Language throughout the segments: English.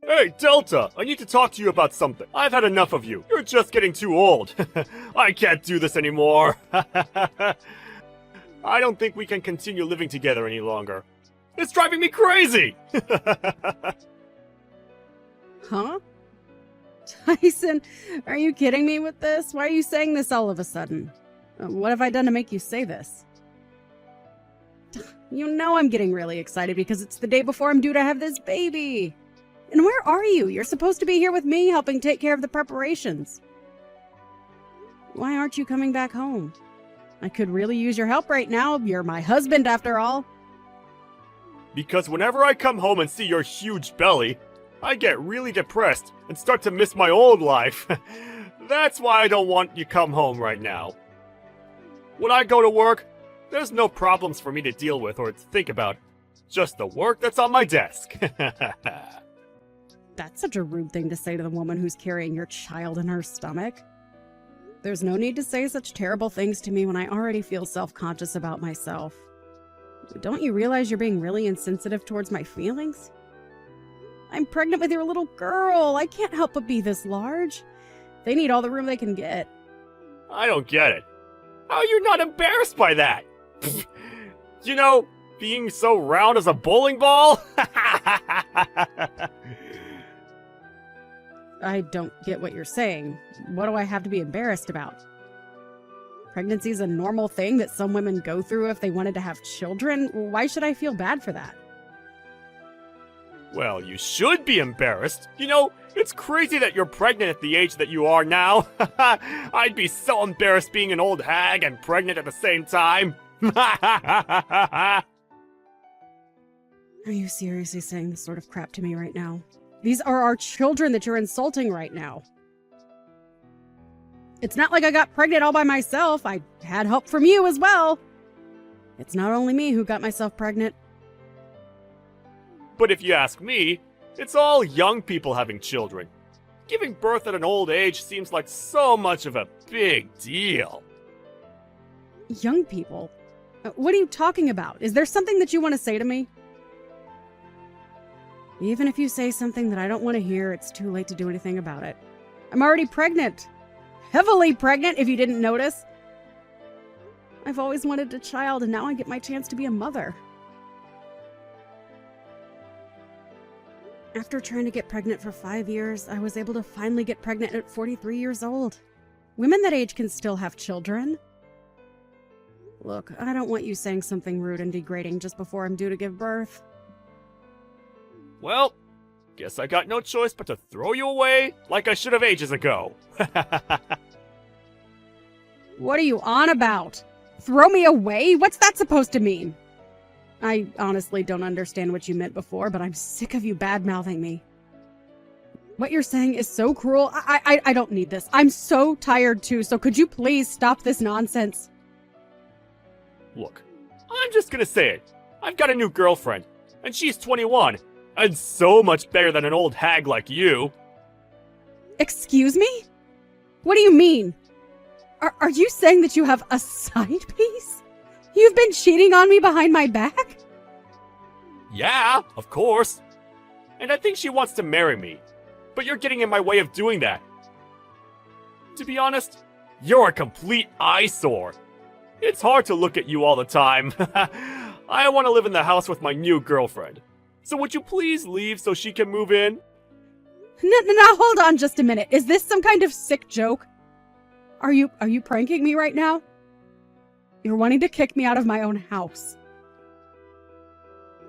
Hey, Delta! I need to talk to you about something. I've had enough of you. You're just getting too old. I can't do this anymore. I don't think we can continue living together any longer. It's driving me crazy! Huh? Tyson, are you kidding me with this? Why are you saying this all of a sudden? What have I done to make you say this? You know I'm getting really excited because it's the day before I'm due to have this baby. And where are you? You're supposed to be here with me, helping take care of the preparations. Why aren't you coming back home? I could really use your help right now. You're my husband, after all. Because whenever I come home and see your huge belly, I get really depressed and start to miss my old life. That's why I don't want you come home right now. When I go to work, there's no problems for me to deal with or to think about. Just the work that's on my desk. That's such a rude thing to say to the woman who's carrying your child in her stomach. There's no need to say such terrible things to me when I already feel self-conscious about myself. Don't you realize you're being really insensitive towards my feelings? I'm pregnant with your little girl. I can't help but be this large. They need all the room they can get. I don't get it. How are you not embarrassed by that? You know, being so round as a bowling ball? I don't get what you're saying. What do I have to be embarrassed about? Pregnancy is a normal thing that some women go through if they wanted to have children. Why should I feel bad for that? Well, you should be embarrassed. You know, it's crazy that you're pregnant at the age that you are now. I'd be so embarrassed being an old hag and pregnant at the same time. Are you seriously saying this sort of crap to me right now? These are our children that you're insulting right now. It's not like I got pregnant all by myself. I had help from you as well. It's not only me who got myself pregnant. But if you ask me, it's all young people having children. Giving birth at an old age seems like so much of a big deal. Young people? What are you talking about? Is there something that you want to say to me? Even if you say something that I don't want to hear, it's too late to do anything about it. I'm already pregnant. Heavily pregnant, if you didn't notice. I've always wanted a child, and now I get my chance to be a mother. After trying to get pregnant for 5 years, I was able to finally get pregnant at 43 years old. Women that age can still have children. Look, I don't want you saying something rude and degrading just before I'm due to give birth. Well, guess I got no choice but to throw you away like I should have ages ago. What are you on about? Throw me away? What's that supposed to mean? I honestly don't understand what you meant before, but I'm sick of you bad-mouthing me. What you're saying is so cruel. I don't need this. I'm so tired too, so could you please stop this nonsense? Look, I'm just gonna say it. I've got a new girlfriend, and she's 21, and so much better than an old hag like you. Excuse me? What do you mean? Are you saying that you have a side piece? You've been cheating on me behind my back? Yeah, of course. And I think she wants to marry me. But you're getting in my way of doing that. To be honest, you're a complete eyesore. It's hard to look at you all the time. I want to live in the house with my new girlfriend. So would you please leave so she can move in? Now hold on just a minute. Is this some kind of sick joke? Are you pranking me right now? You're wanting to kick me out of my own house.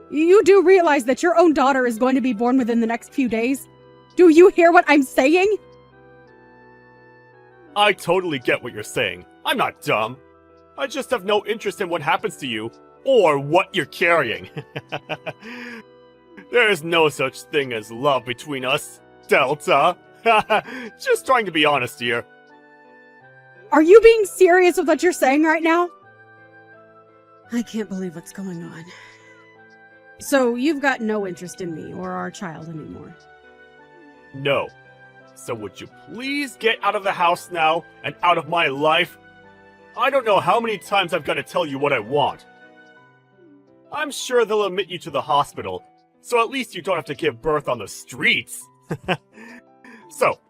You do realize that your own daughter is going to be born within the next few days? Do you hear what I'm saying? I totally get what you're saying. I'm not dumb. I just have no interest in what happens to you, or what you're carrying. There is no such thing as love between us, Delta. Just trying to be honest here. Are you being serious with what you're saying right now? I can't believe what's going on. So you've got no interest in me or our child anymore? No. So would you please get out of the house now and out of my life? I don't know how many times I've got to tell you what I want. I'm sure they'll admit you to the hospital, so at least you don't have to give birth on the streets. So,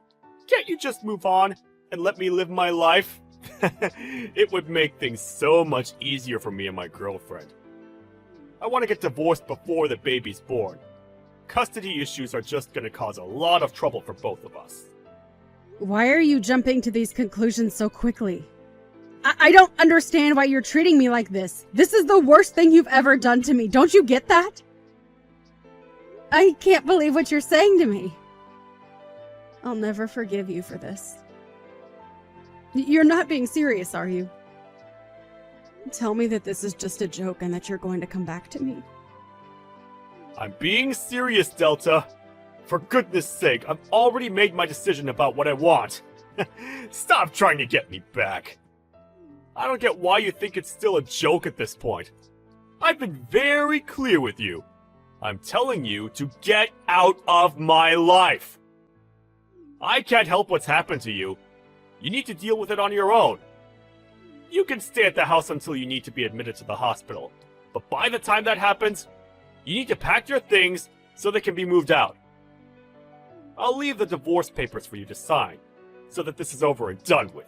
can't you just move on and let me live my life? It would make things so much easier for me and my girlfriend. I want to get divorced before the baby's born. Custody issues are just going to cause a lot of trouble for both of us. Why are you jumping to these conclusions so quickly? I don't understand why you're treating me like this. This is the worst thing you've ever done to me. Don't you get that? I can't believe what you're saying to me. I'll never forgive you for this. You're not being serious, are you? Tell me that this is just a joke and that you're going to come back to me. I'm being serious, Delta. For goodness sake, I've already made my decision about what I want. Stop trying to get me back. I don't get why you think it's still a joke at this point. I've been very clear with you. I'm telling you to get out of my life. I can't help what's happened to you. You need to deal with it on your own. You can stay at the house until you need to be admitted to the hospital. But by the time that happens, you need to pack your things so they can be moved out. I'll leave the divorce papers for you to sign, so that this is over and done with.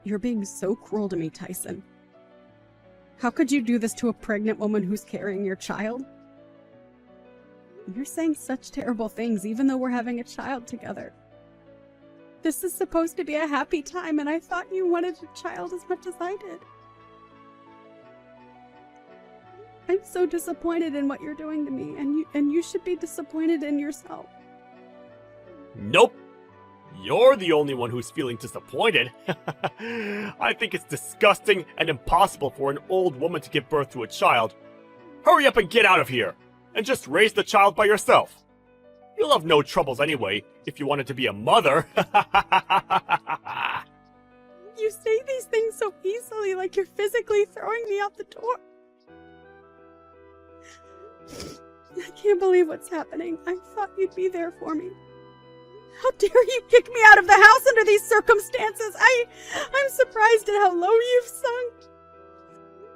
You're being so cruel to me, Tyson. How could you do this to a pregnant woman who's carrying your child? You're saying such terrible things, even though we're having a child together. This is supposed to be a happy time, and I thought you wanted a child as much as I did. I'm so disappointed in what you're doing to me, and you should be disappointed in yourself. Nope. You're the only one who's feeling disappointed. I think it's disgusting and impossible for an old woman to give birth to a child. Hurry up and get out of here, and just raise the child by yourself. You'll have no troubles anyway, if you wanted to be a mother. You say these things so easily, like you're physically throwing me out the door. I can't believe what's happening. I thought you'd be there for me. How dare you kick me out of the house under these circumstances? I'm surprised at how low you've sunk.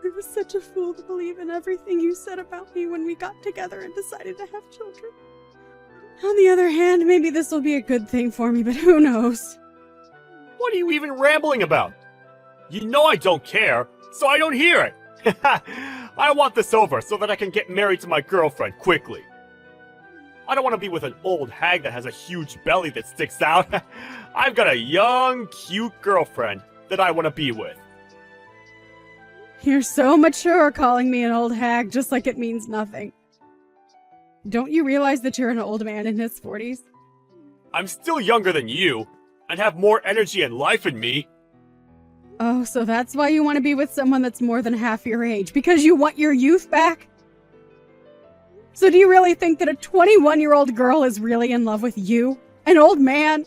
I was such a fool to believe in everything you said about me when we got together and decided to have children. On the other hand, maybe this will be a good thing for me, but who knows? What are you even rambling about? You know I don't care, so I don't hear it. I want this over so that I can get married to my girlfriend quickly. I don't want to be with an old hag that has a huge belly that sticks out. I've got a young, cute girlfriend that I want to be with. You're so mature calling me an old hag just like it means nothing. Don't you realize that you're an old man in his 40s? I'm still younger than you, and have more energy and life in me. Oh, so that's why you want to be with someone that's more than half your age, because you want your youth back? So do you really think that a 21-year-old girl is really in love with you? An old man?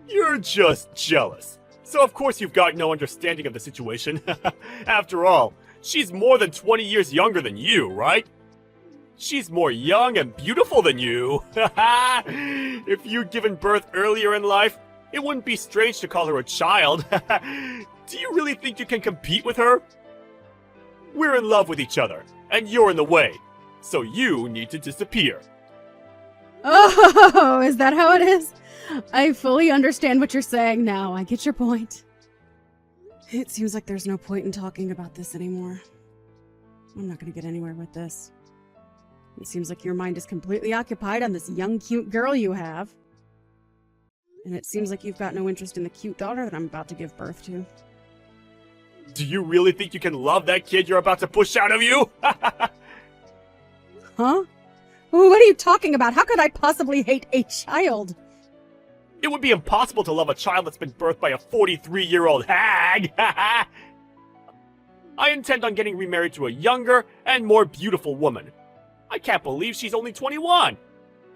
You're just jealous. So of course you've got no understanding of the situation. After all, she's more than 20 years younger than you, right? She's more young and beautiful than you. If you'd given birth earlier in life, it wouldn't be strange to call her a child. Do you really think you can compete with her? We're in love with each other, and you're in the way. So you need to disappear. Oh, is that how it is? I fully understand what you're saying now. I get your point. It seems like there's no point in talking about this anymore. I'm not going to get anywhere with this. It seems like your mind is completely occupied on this young, cute girl you have. And it seems like you've got no interest in the cute daughter that I'm about to give birth to. Do you really think you can love that kid you're about to push out of you? Huh? What are you talking about? How could I possibly hate a child? It would be impossible to love a child that's been birthed by a 43-year-old hag! I intend on getting remarried to a younger and more beautiful woman. I can't believe she's only 21!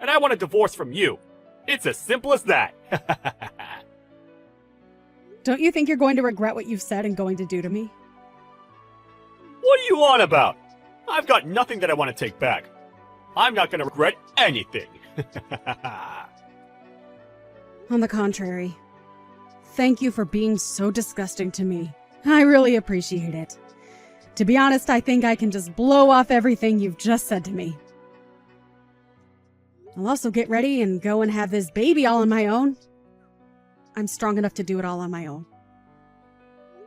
And I want a divorce from you. It's as simple as that. Don't you think you're going to regret what you've said and going to do to me? What are you on about? I've got nothing that I want to take back. I'm not going to regret anything. On the contrary, thank you for being so disgusting to me. I really appreciate it. To be honest, I think I can just blow off everything you've just said to me. I'll also get ready and go and have this baby all on my own. I'm strong enough to do it all on my own.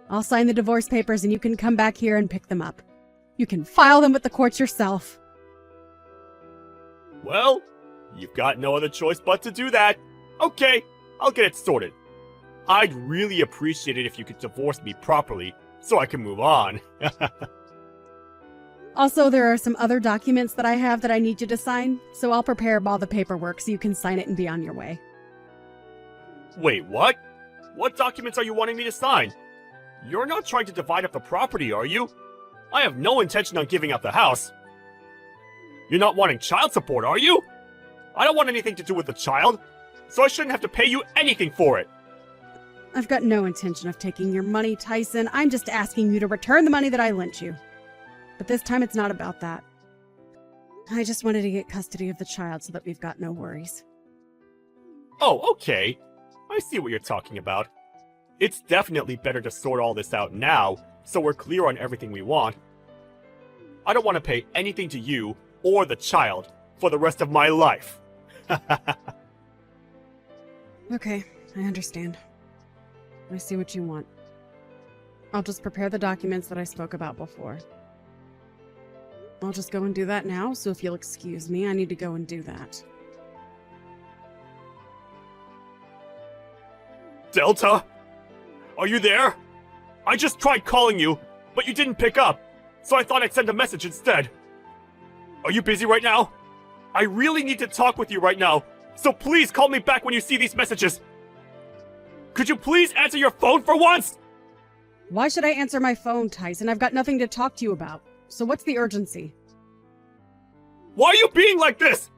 I'll sign the divorce papers and you can come back here and pick them up. You can file them with the courts yourself. Well, you've got no other choice but to do that. Okay, I'll get it sorted. I'd really appreciate it if you could divorce me properly so I can move on. Also, there are some other documents that I have that I need you to sign, so I'll prepare all the paperwork so you can sign it and be on your way. Wait, what? What documents are you wanting me to sign? You're not trying to divide up the property, are you? I have no intention on giving up the house. You're not wanting child support, are you? I don't want anything to do with the child, so I shouldn't have to pay you anything for it. I've got no intention of taking your money, Tyson. I'm just asking you to return the money that I lent you. But this time it's not about that. I just wanted to get custody of the child so that we've got no worries. Oh, okay. I see what you're talking about. It's definitely better to sort all this out now, so we're clear on everything we want. I don't want to pay anything to you or the child for the rest of my life. Okay, I understand. I see what you want. I'll just prepare the documents that I spoke about before. I'll just go and do that now, so if you'll excuse me, I need to go and do that. Delta? Are you there? I just tried calling you, but you didn't pick up, so I thought I'd send a message instead. Are you busy right now? I really need to talk with you right now, so please call me back when you see these messages. Could you please answer your phone for once? Why should I answer my phone, Tyson? I've got nothing to talk to you about. So what's the urgency? Why are you being like this?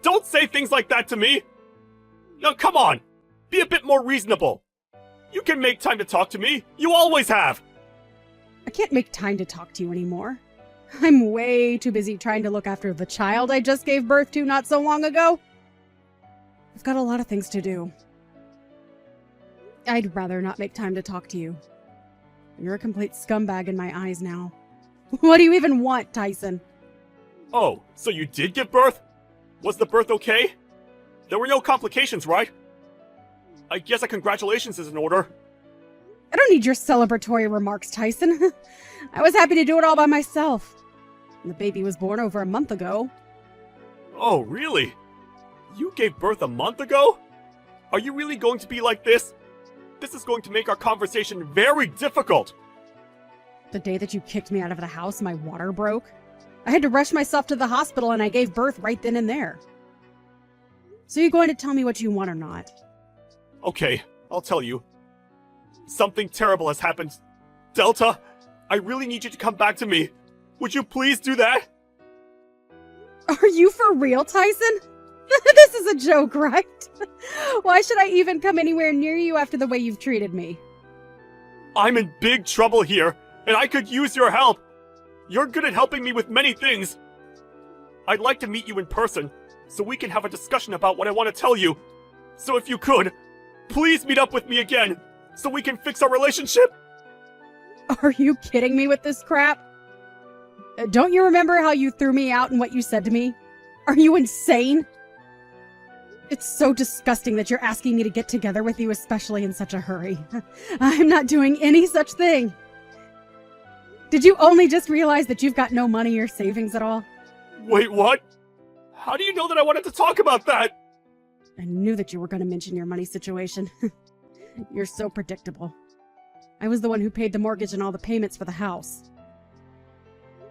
Don't say things like that to me. Now come on, be a bit more reasonable. You can make time to talk to me. You always have. I can't make time to talk to you anymore. I'm way too busy trying to look after the child I just gave birth to not so long ago. I've got a lot of things to do. I'd rather not make time to talk to you. You're a complete scumbag in my eyes now. What do you even want, Tyson? Oh, so you did give birth? Was the birth okay? There were no complications, right? I guess a congratulations is in order. I don't need your celebratory remarks, Tyson. I was happy to do it all by myself. The baby was born over a month ago. Oh, really? You gave birth a month ago? Are you really going to be like this? This is going to make our conversation very difficult. The day that you kicked me out of the house, my water broke. I had to rush myself to the hospital and I gave birth right then and there. So you're going to tell me what you want or not? Okay, I'll tell you. Something terrible has happened. Delta, I really need you to come back to me. Would you please do that? Are you for real, Tyson? This is a joke, right? Why should I even come anywhere near you after the way you've treated me? I'm in big trouble here, and I could use your help. You're good at helping me with many things. I'd like to meet you in person, so we can have a discussion about what I want to tell you. So if you could, please meet up with me again, so we can fix our relationship. Are you kidding me with this crap? Don't you remember how you threw me out and what you said to me? Are you insane? It's so disgusting that you're asking me to get together with you, especially in such a hurry. I'm not doing any such thing. Did you only just realize that you've got no money or savings at all? Wait, what? How do you know that I wanted to talk about that? I knew that you were going to mention your money situation. You're so predictable. I was the one who paid the mortgage and all the payments for the house.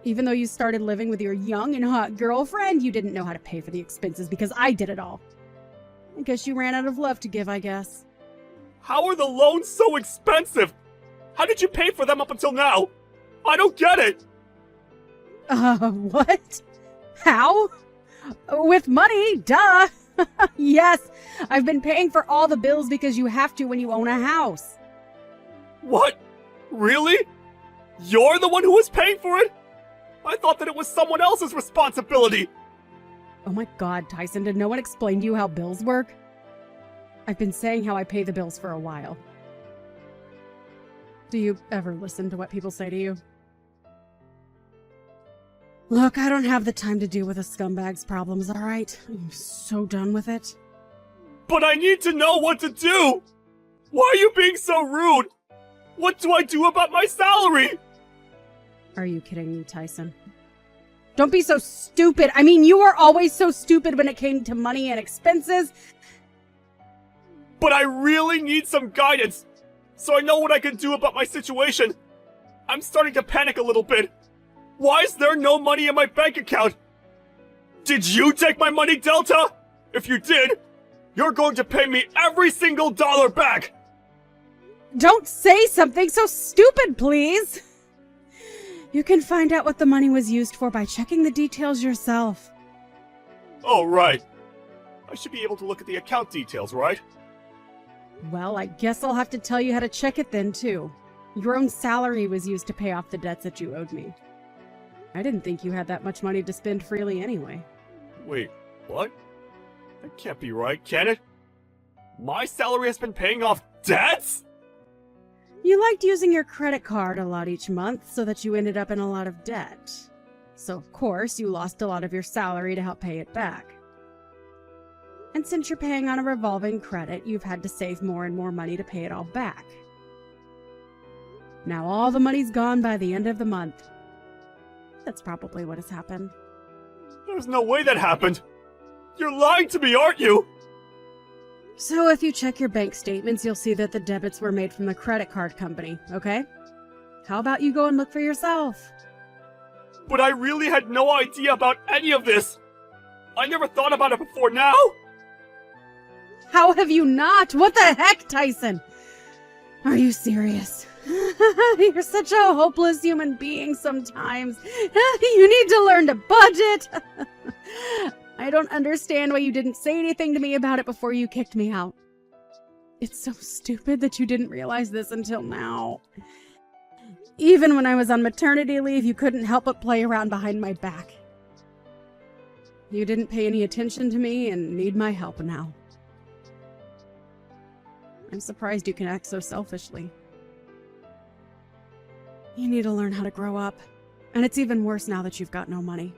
Even though you started living with your young and hot girlfriend, you didn't know how to pay for the expenses because I did it all. I guess you ran out of love to give, I guess. How are the loans so expensive? How did you pay for them up until now? I don't get it! What? How? With money, duh! Yes, I've been paying for all the bills because you have to when you own a house. What? Really? You're the one who was paying for it? I thought that it was someone else's responsibility! Oh my god, Tyson, did no one explain to you how bills work? I've been saying how I pay the bills for a while. Do you ever listen to what people say to you? Look, I don't have the time to deal with a scumbag's problems, alright? I'm so done with it. But I need to know what to do! Why are you being so rude? What do I do about my salary? Are you kidding me, Tyson? Don't be so stupid. I mean, you were always so stupid when it came to money and expenses. But I really need some guidance, so I know what I can do about my situation. I'm starting to panic a little bit. Why is there no money in my bank account? Did you take my money, Delta? If you did, you're going to pay me every single dollar back! Don't say something so stupid, please! You can find out what the money was used for by checking the details yourself. Oh, right. I should be able to look at the account details, right? Well, I guess I'll have to tell you how to check it then, too. Your own salary was used to pay off the debts that you owed me. I didn't think you had that much money to spend freely anyway. Wait, what? That can't be right, can it? My salary has been paying off debts? You liked using your credit card a lot each month so that you ended up in a lot of debt. So, of course, you lost a lot of your salary to help pay it back. And since you're paying on a revolving credit, you've had to save more and more money to pay it all back. Now all the money's gone by the end of the month. That's probably what has happened. There's no way that happened! You're lying to me, aren't you? So if you check your bank statements, you'll see that the debits were made from the credit card company, okay? How about you go and look for yourself? But I really had no idea about any of this! I never thought about it before now! How have you not? What the heck, Tyson? Are you serious? You're such a hopeless human being sometimes. You need to learn to budget. I don't understand why you didn't say anything to me about it before you kicked me out. It's so stupid that you didn't realize this until now. Even when I was on maternity leave, you couldn't help but play around behind my back. You didn't pay any attention to me and need my help now. I'm surprised you can act so selfishly. You need to learn how to grow up. And it's even worse now that you've got no money.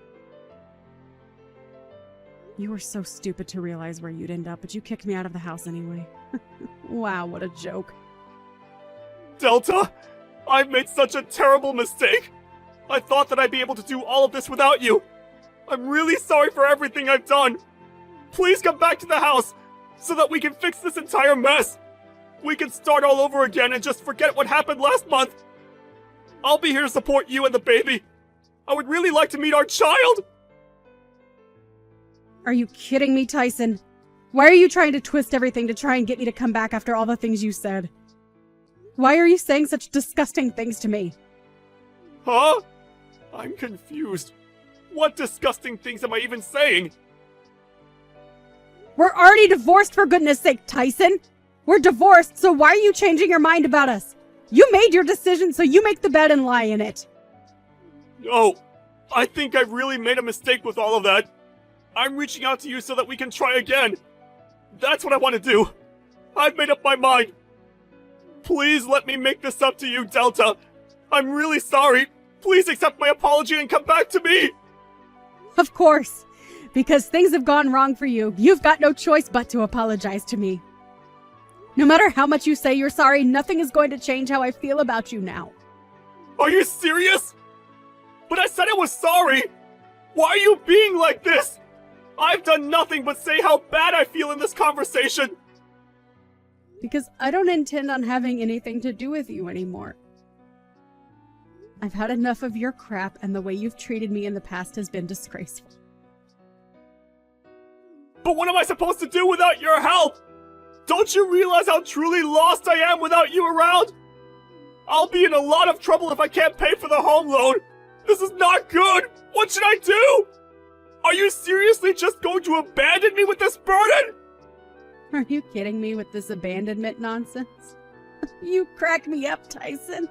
You were so stupid to realize where you'd end up, but you kicked me out of the house anyway. Wow, what a joke. Delta! I've made such a terrible mistake! I thought that I'd be able to do all of this without you! I'm really sorry for everything I've done! Please come back to the house, so that we can fix this entire mess! We can start all over again and just forget what happened last month! I'll be here to support you and the baby! I would really like to meet our child! Are you kidding me, Tyson? Why are you trying to twist everything to try and get me to come back after all the things you said? Why are you saying such disgusting things to me? Huh? I'm confused. What disgusting things am I even saying? We're already divorced, for goodness sake, Tyson! We're divorced, so why are you changing your mind about us? You made your decision, so you make the bed and lie in it. No, I think I've really made a mistake with all of that. I'm reaching out to you so that we can try again. That's what I want to do. I've made up my mind. Please let me make this up to you, Delta. I'm really sorry. Please accept my apology and come back to me. Of course. Because things have gone wrong for you. You've got no choice but to apologize to me. No matter how much you say you're sorry, nothing is going to change how I feel about you now. Are you serious? But I said I was sorry. Why are you being like this? I've done nothing but say how bad I feel in this conversation. Because I don't intend on having anything to do with you anymore. I've had enough of your crap, and the way you've treated me in the past has been disgraceful. But what am I supposed to do without your help? Don't you realize how truly lost I am without you around? I'll be in a lot of trouble if I can't pay for the home loan. This is not good. What should I do? Are you seriously just going to abandon me with this burden? Are you kidding me with this abandonment nonsense? You crack me up, Tyson.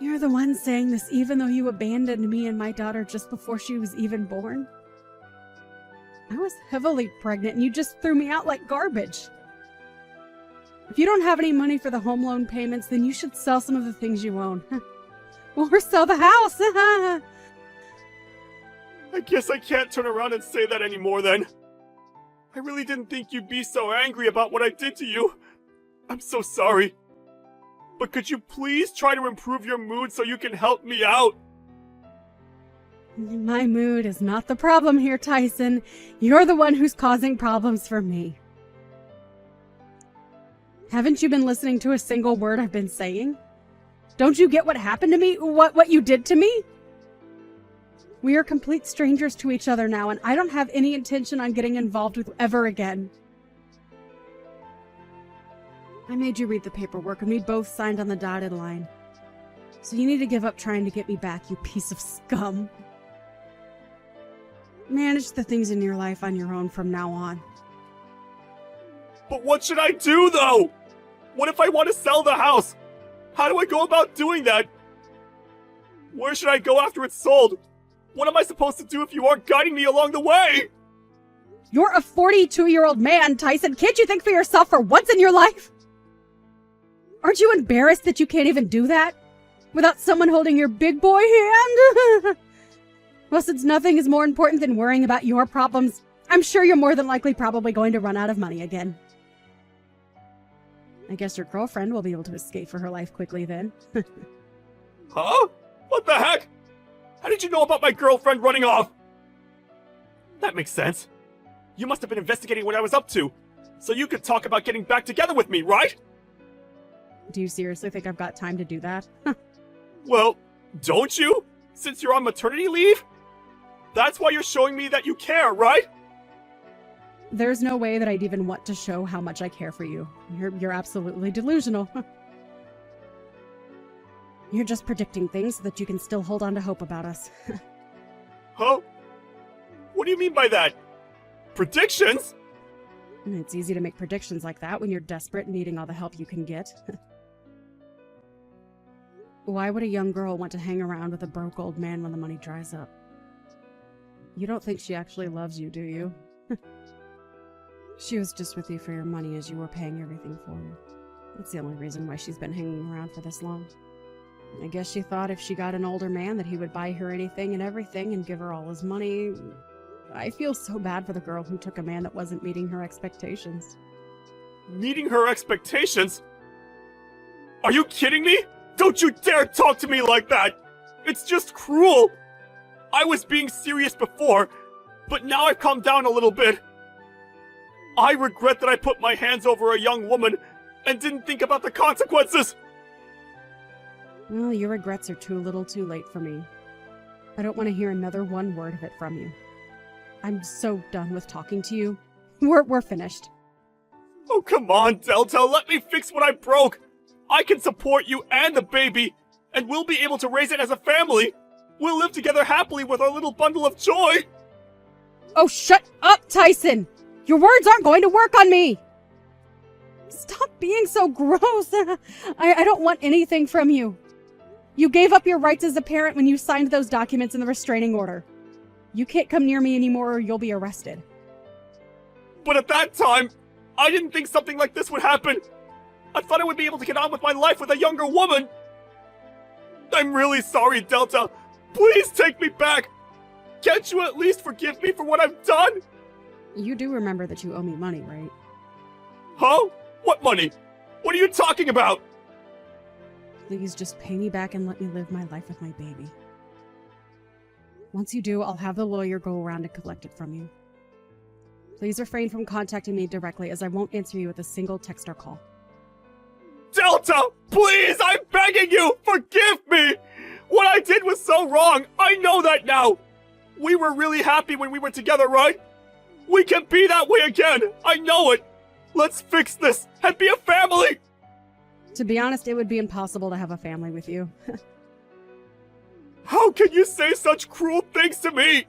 You're the one saying this even though you abandoned me and my daughter just before she was even born. I was heavily pregnant and you just threw me out like garbage. If you don't have any money for the home loan payments, then you should sell some of the things you own. Or sell the house. I guess I can't turn around and say that anymore then. I really didn't think you'd be so angry about what I did to you. I'm so sorry. But could you please try to improve your mood so you can help me out? My mood is not the problem here, Tyson. You're the one who's causing problems for me. Haven't you been listening to a single word I've been saying? Don't you get what happened to me? What you did to me? We are complete strangers to each other now, and I don't have any intention on getting involved with you ever again. I made you read the paperwork, and we both signed on the dotted line. So you need to give up trying to get me back, you piece of scum. Manage the things in your life on your own from now on. But what should I do, though? What if I want to sell the house? How do I go about doing that? Where should I go after it's sold? What am I supposed to do if you aren't guiding me along the way? You're a 42-year-old man, Tyson. Can't you think for yourself for once in your life? Aren't you embarrassed that you can't even do that? Without someone holding your big boy hand? Well, since nothing is more important than worrying about your problems, I'm sure you're more than likely probably going to run out of money again. I guess your girlfriend will be able to escape for her life quickly then. Huh? What the heck? How did you know about my girlfriend running off? That makes sense. You must have been investigating what I was up to, so you could talk about getting back together with me, right? Do you seriously think I've got time to do that? Well, don't you? Since you're on maternity leave? That's why you're showing me that you care, right? There's no way that I'd even want to show how much I care for you. You're absolutely delusional. You're just predicting things so that you can still hold on to hope about us. Huh? What do you mean by that? Predictions? It's easy to make predictions like that when you're desperate and needing all the help you can get. Why would a young girl want to hang around with a broke old man when the money dries up? You don't think she actually loves you, do you? She was just with you for your money as you were paying everything for her. That's the only reason why she's been hanging around for this long. I guess she thought if she got an older man that he would buy her anything and everything and give her all his money. I feel so bad for the girl who took a man that wasn't meeting her expectations. Meeting her expectations? Are you kidding me? Don't you dare talk to me like that! It's just cruel! I was being serious before, but now I've calmed down a little bit. I regret that I put my hands over a young woman and didn't think about the consequences! Well, your regrets are too little too late for me. I don't want to hear another one word of it from you. I'm so done with talking to you. We're finished. Oh, come on, Delta, let me fix what I broke! I can support you and the baby, and we'll be able to raise it as a family! We'll live together happily with our little bundle of joy! Oh, shut up, Tyson! Your words aren't going to work on me! Stop being so gross! I don't want anything from you. You gave up your rights as a parent when you signed those documents in the restraining order. You can't come near me anymore or you'll be arrested. But at that time, I didn't think something like this would happen! I thought I would be able to get on with my life with a younger woman! I'm really sorry, Delta! Please take me back! Can't you at least forgive me for what I've done? You do remember that you owe me money, right? Huh? What money? What are you talking about? Please just pay me back and let me live my life with my baby. Once you do, I'll have the lawyer go around and collect it from you. Please refrain from contacting me directly, as I won't answer you with a single text or call. Delta! Please! I'm begging you! Forgive me! What I did was so wrong! I know that now! We were really happy when we were together, right? We can be that way again! I know it! Let's fix this and be a family! To be honest, it would be impossible to have a family with you. How can you say such cruel things to me?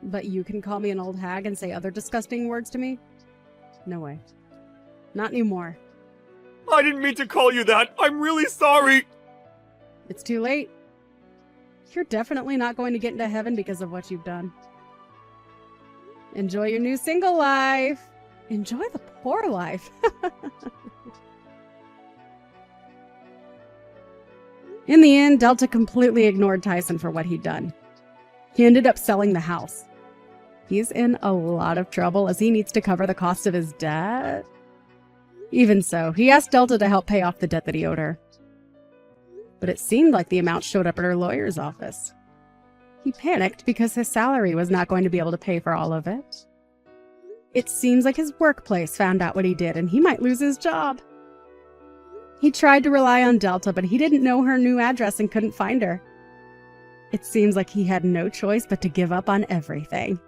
But you can call me an old hag and say other disgusting words to me? No way. Not anymore. I didn't mean to call you that. I'm really sorry. It's too late. You're definitely not going to get into heaven because of what you've done. Enjoy your new single life. Enjoy the poor life. In the end, Delta completely ignored Tyson for what he'd done. He ended up selling the house. He's in a lot of trouble as he needs to cover the cost of his debt. Even so, he asked Delta to help pay off the debt that he owed her. But it seemed like the amount showed up at her lawyer's office. He panicked because his salary was not going to be able to pay for all of it. It seems like his workplace found out what he did and he might lose his job. He tried to rely on Delta, but he didn't know her new address and couldn't find her. It seems like he had no choice but to give up on everything.